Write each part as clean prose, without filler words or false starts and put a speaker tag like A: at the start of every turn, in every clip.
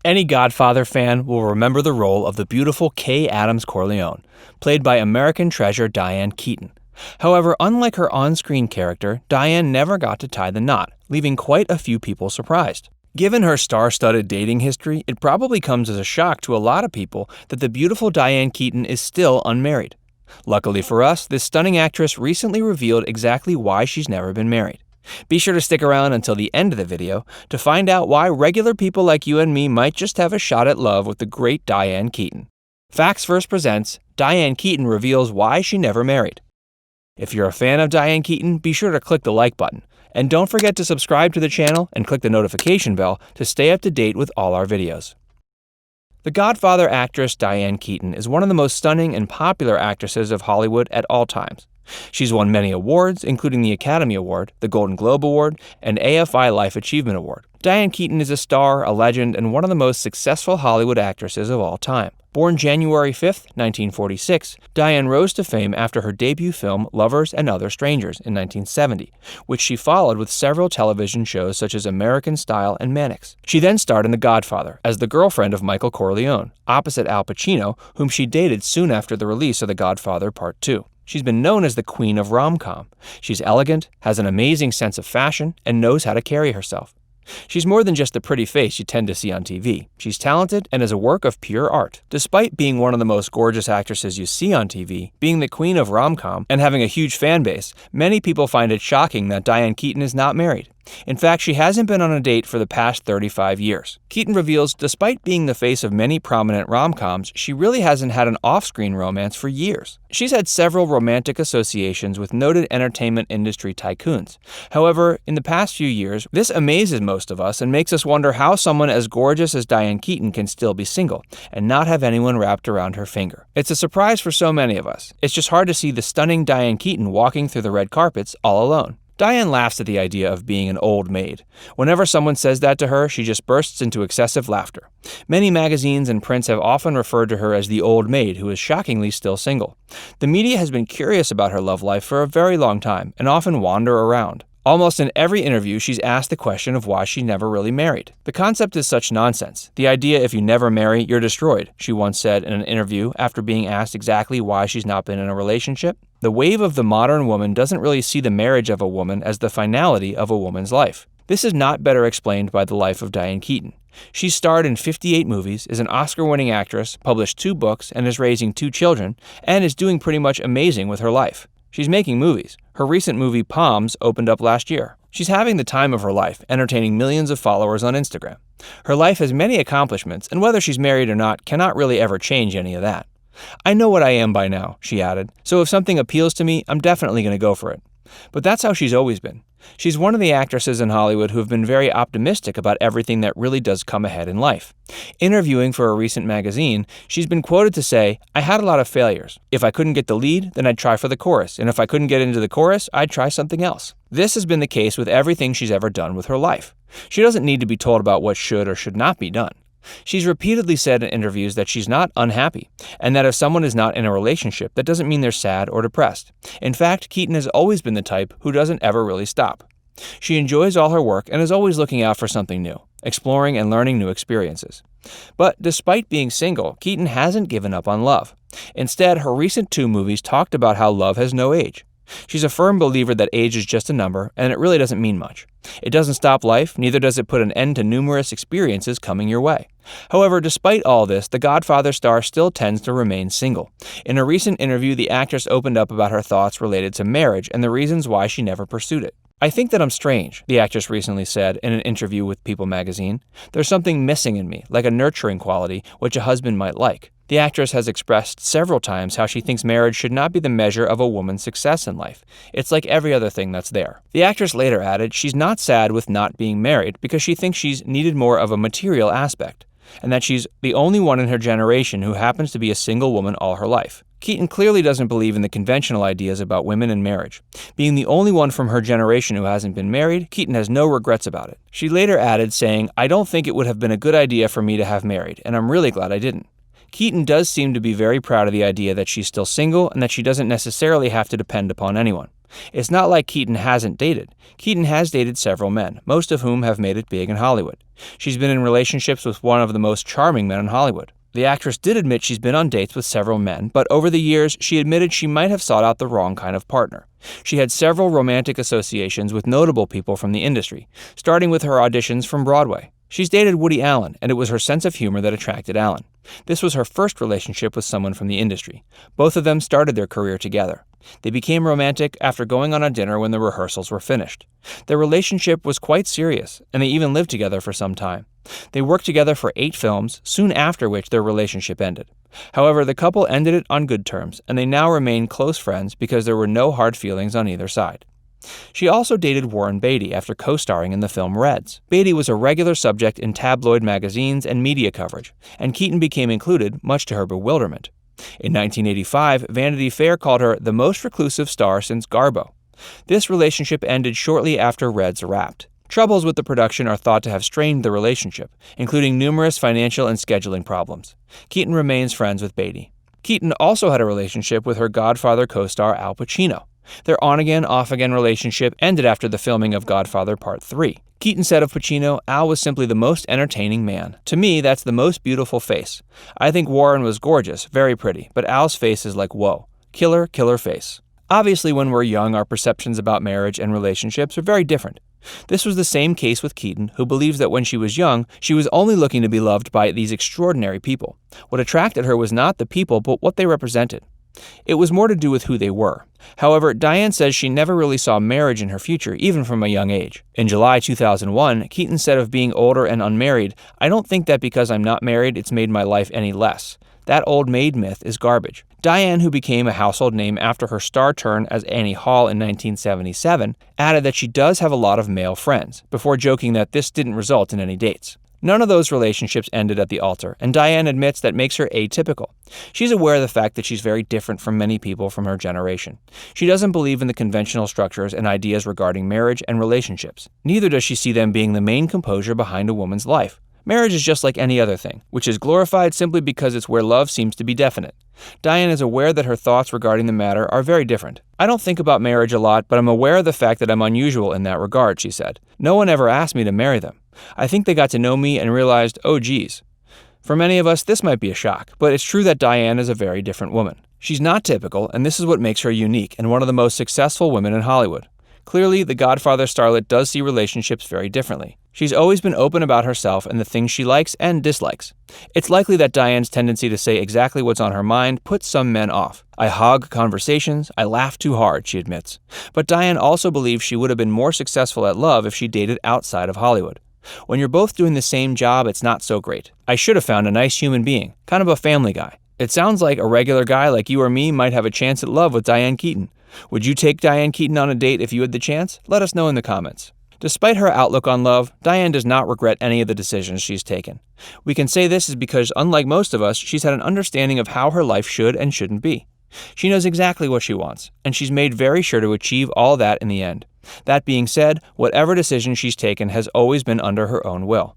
A: Any Godfather fan will remember the role of the beautiful Kay Adams Corleone, played by American treasure Diane Keaton. However, unlike her on-screen character, Diane never got to tie the knot, leaving quite a few people surprised. Given her star-studded dating history, it probably comes as a shock to a lot of people that the beautiful Diane Keaton is still unmarried. Luckily for us, this stunning actress recently revealed exactly why she's never been married. Be sure to stick around until the end of the video to find out why regular people like you and me might just have a shot at love with the great Diane Keaton. Facts First presents Diane Keaton reveals why she never married. If you're a fan of Diane Keaton, be sure to click the like button. And don't forget to subscribe to the channel and click the notification bell to stay up to date with all our videos. The Godfather actress Diane Keaton is one of the most stunning and popular actresses of Hollywood at all times. She's won many awards, including the Academy Award, the Golden Globe Award, and AFI Life Achievement Award. Diane Keaton is a star, a legend, and one of the most successful Hollywood actresses of all time. Born January 5, 1946, Diane rose to fame after her debut film Lovers and Other Strangers in 1970, which she followed with several television shows such as American Style and Mannix. She then starred in The Godfather as the girlfriend of Michael Corleone, opposite Al Pacino, whom she dated soon after the release of The Godfather Part II. She's been known as the queen of rom-com. She's elegant, has an amazing sense of fashion, and knows how to carry herself. She's more than just the pretty face you tend to see on TV. She's talented and is a work of pure art. Despite being one of the most gorgeous actresses you see on TV, being the queen of rom-com, and having a huge fan base, many people find it shocking that Diane Keaton is not married. In fact, she hasn't been on a date for the past 35 years. Keaton reveals despite being the face of many prominent rom-coms, she really hasn't had an off-screen romance for years. She's had several romantic associations with noted entertainment industry tycoons. However, in the past few years, this amazes most of us and makes us wonder how someone as gorgeous as Diane Keaton can still be single and not have anyone wrapped around her finger. It's a surprise for so many of us. It's just hard to see the stunning Diane Keaton walking through the red carpets all alone. Diane laughs at the idea of being an old maid. Whenever someone says that to her, she just bursts into excessive laughter. Many magazines and prints have often referred to her as the old maid who is shockingly still single. The media has been curious about her love life for a very long time and often wander around. Almost in every interview, she's asked the question of why she never really married. The concept is such nonsense. The idea if you never marry, you're destroyed, she once said in an interview after being asked exactly why she's not been in a relationship. The wave of the modern woman doesn't really see the marriage of a woman as the finality of a woman's life. This is not better explained by the life of Diane Keaton. She's starred in 58 movies, is an Oscar-winning actress, published 2 books, and is raising 2 children, and is doing pretty much amazing with her life. She's making movies. Her recent movie Palms opened up last year. She's having the time of her life, entertaining millions of followers on Instagram. Her life has many accomplishments, and whether she's married or not cannot really ever change any of that. I know what I am by now, she added, so if something appeals to me, I'm definitely going to go for it. But that's how she's always been. She's one of the actresses in Hollywood who have been very optimistic about everything that really does come ahead in life. Interviewing for a recent magazine, she's been quoted to say, "I had a lot of failures. If I couldn't get the lead, then I'd try for the chorus, and if I couldn't get into the chorus, I'd try something else." This has been the case with everything she's ever done with her life. She doesn't need to be told about what should or should not be done. She's repeatedly said in interviews that she's not unhappy, and that if someone is not in a relationship, that doesn't mean they're sad or depressed. In fact, Keaton has always been the type who doesn't ever really stop. She enjoys all her work and is always looking out for something new, exploring and learning new experiences. But despite being single, Keaton hasn't given up on love. Instead, her recent 2 movies talked about how love has no age. She's a firm believer that age is just a number, and it really doesn't mean much. It doesn't stop life, neither does it put an end to numerous experiences coming your way. However, despite all this, the Godfather star still tends to remain single. In a recent interview, the actress opened up about her thoughts related to marriage and the reasons why she never pursued it. "I think that I'm strange," the actress recently said in an interview with People magazine. "There's something missing in me, like a nurturing quality, which a husband might like." The actress has expressed several times how she thinks marriage should not be the measure of a woman's success in life. It's like every other thing that's there. The actress later added she's not sad with not being married because she thinks she's needed more of a material aspect, and that she's the only one in her generation who happens to be a single woman all her life. Keaton clearly doesn't believe in the conventional ideas about women and marriage. Being the only one from her generation who hasn't been married, Keaton has no regrets about it. She later added, saying, "I don't think it would have been a good idea for me to have married, and I'm really glad I didn't." Keaton does seem to be very proud of the idea that she's still single and that she doesn't necessarily have to depend upon anyone. It's not like Keaton hasn't dated. Keaton has dated several men, most of whom have made it big in Hollywood. She's been in relationships with one of the most charming men in Hollywood. The actress did admit she's been on dates with several men, but over the years, she admitted she might have sought out the wrong kind of partner. She had several romantic associations with notable people from the industry, starting with her auditions from Broadway. She's dated Woody Allen, and it was her sense of humor that attracted Allen. This was her first relationship with someone from the industry. Both of them started their career together. They became romantic after going on a dinner when the rehearsals were finished. Their relationship was quite serious, and they even lived together for some time. They worked together for 8 films, soon after which their relationship ended. However, the couple ended it on good terms, and they now remain close friends because there were no hard feelings on either side. She also dated Warren Beatty after co-starring in the film Reds. Beatty was a regular subject in tabloid magazines and media coverage, and Keaton became included, much to her bewilderment. In 1985, Vanity Fair called her the most reclusive star since Garbo. This relationship ended shortly after Reds wrapped. Troubles with the production are thought to have strained the relationship, including numerous financial and scheduling problems. Keaton remains friends with Beatty. Keaton also had a relationship with her Godfather co-star Al Pacino. Their on-again, off-again relationship ended after the filming of Godfather Part III. Keaton said of Pacino, "Al was simply the most entertaining man. To me, that's the most beautiful face. I think Warren was gorgeous, very pretty, but Al's face is like whoa. Killer, killer face." Obviously, when we're young, our perceptions about marriage and relationships are very different. This was the same case with Keaton, who believes that when she was young, she was only looking to be loved by these extraordinary people. What attracted her was not the people, but what they represented. It was more to do with who they were. However, Diane says she never really saw marriage in her future, even from a young age. In July 2001, Keaton said of being older and unmarried, "I don't think that because I'm not married, it's made my life any less. That old maid myth is garbage." Diane, who became a household name after her star turn as Annie Hall in 1977, added that she does have a lot of male friends, before joking that this didn't result in any dates. None of those relationships ended at the altar, and Diane admits that makes her atypical. She's aware of the fact that she's very different from many people from her generation. She doesn't believe in the conventional structures and ideas regarding marriage and relationships. Neither does she see them being the main composure behind a woman's life. Marriage is just like any other thing, which is glorified simply because it's where love seems to be definite. Diane is aware that her thoughts regarding the matter are very different. "I don't think about marriage a lot, but I'm aware of the fact that I'm unusual in that regard," she said. "No one ever asked me to marry them. I think they got to know me and realized, oh geez." For many of us, this might be a shock, but it's true that Diane is a very different woman. She's not typical, and this is what makes her unique and one of the most successful women in Hollywood. Clearly, the Godfather starlet does see relationships very differently. She's always been open about herself and the things she likes and dislikes. It's likely that Diane's tendency to say exactly what's on her mind puts some men off. "I hog conversations, I laugh too hard," she admits. But Diane also believes she would have been more successful at love if she dated outside of Hollywood. "When you're both doing the same job, it's not so great. I should have found a nice human being, kind of a family guy." It sounds like a regular guy like you or me might have a chance at love with Diane Keaton. Would you take Diane Keaton on a date if you had the chance? Let us know in the comments. Despite her outlook on love, Diane does not regret any of the decisions she's taken. We can say this is because, unlike most of us, she's had an understanding of how her life should and shouldn't be. She knows exactly what she wants, and she's made very sure to achieve all that in the end. That being said, whatever decision she's taken has always been under her own will.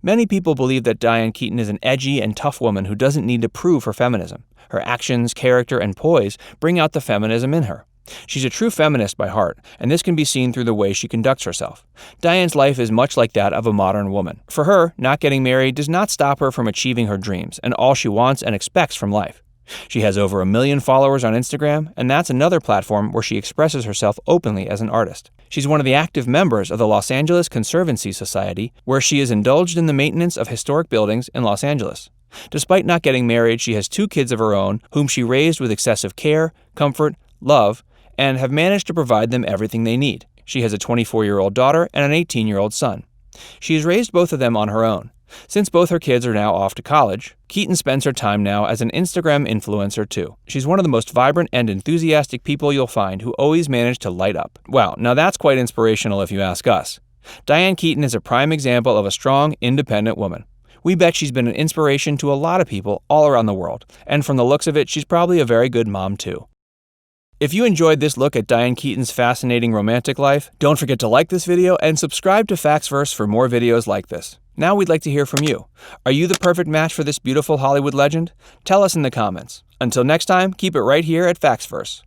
A: Many people believe that Diane Keaton is an edgy and tough woman who doesn't need to prove her feminism. Her actions, character, and poise bring out the feminism in her. She's a true feminist by heart, and this can be seen through the way she conducts herself. Diane's life is much like that of a modern woman. For her, not getting married does not stop her from achieving her dreams and all she wants and expects from life. She has over 1 million followers on Instagram, and that's another platform where she expresses herself openly as an artist. She's one of the active members of the Los Angeles Conservancy Society, where she is indulged in the maintenance of historic buildings in Los Angeles. Despite not getting married, she has 2 kids of her own, whom she raised with excessive care, comfort, love, and have managed to provide them everything they need. She has a 24-year-old daughter and an 18-year-old son. She has raised both of them on her own. Since both her kids are now off to college, Keaton spends her time now as an Instagram influencer too. She's one of the most vibrant and enthusiastic people you'll find who always manage to light up. Wow, now that's quite inspirational if you ask us. Diane Keaton is a prime example of a strong, independent woman. We bet she's been an inspiration to a lot of people all around the world, and from the looks of it, she's probably a very good mom too. If you enjoyed this look at Diane Keaton's fascinating romantic life, don't forget to like this video and subscribe to Factsverse for more videos like this. Now we'd like to hear from you. Are you the perfect match for this beautiful Hollywood legend? Tell us in the comments. Until next time, keep it right here at Factsverse.